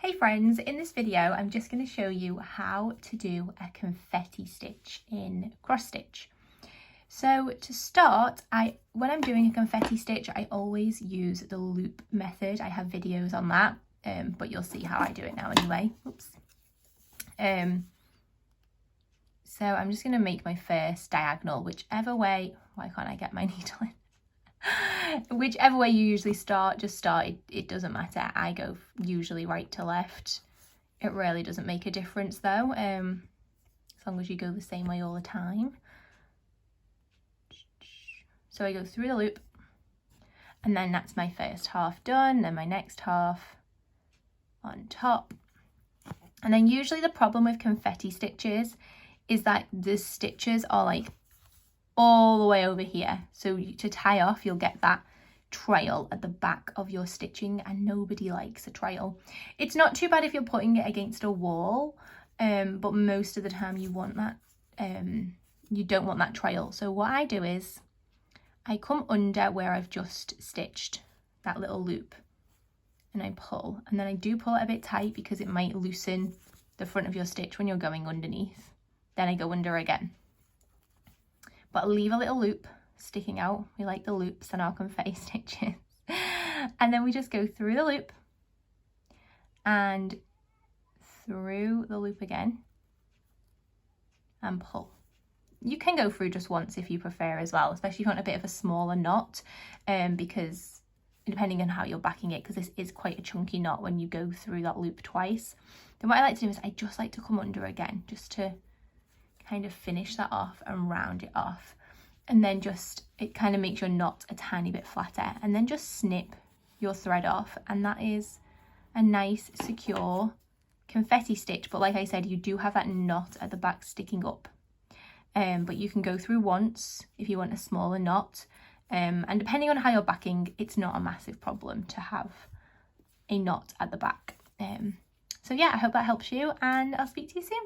Hey friends, in this video I'm just going to show you how to do a confetti stitch in cross stitch. So to start, when I'm doing a confetti stitch I always use the loop method. I have videos on that, but you'll see how I do it now anyway. Oops. So I'm just going to make my first diagonal, whichever way, why can't I get my needle in? Whichever way you usually start, just start. It doesn't matter. I go usually right to left. It really doesn't make a difference though, as long as you go the same way all the time. So I go through the loop and then that's my first half done, then my next half on top. And then usually the problem with confetti stitches is that the stitches are like all the way over here, so to tie off you'll get that trail at the back of your stitching, and nobody likes a trail. It's not too bad if you're putting it against a wall, but most of the time you want that, you don't want that trail. So what I do is I come under where I've just stitched that little loop and I pull, and then I do pull it a bit tight because it might loosen the front of your stitch when you're going underneath. Then I go under again, but leave a little loop sticking out. We like the loops in our confetti stitches. And then we just go through the loop and through the loop again and pull. You can go through just once if you prefer as well, especially if you want a bit of a smaller knot, because depending on how you're backing it, because this is quite a chunky knot when you go through that loop twice. Then what I like to do is I just like to come under again, just to kind of finish that off and round it off, and then just it kind of makes your knot a tiny bit flatter, and then just snip your thread off, and that is a nice secure confetti stitch. But like I said, you do have that knot at the back sticking up, but you can go through once if you want a smaller knot, and depending on how you're backing, it's not a massive problem to have a knot at the back. So yeah, I hope that helps you, and I'll speak to you soon.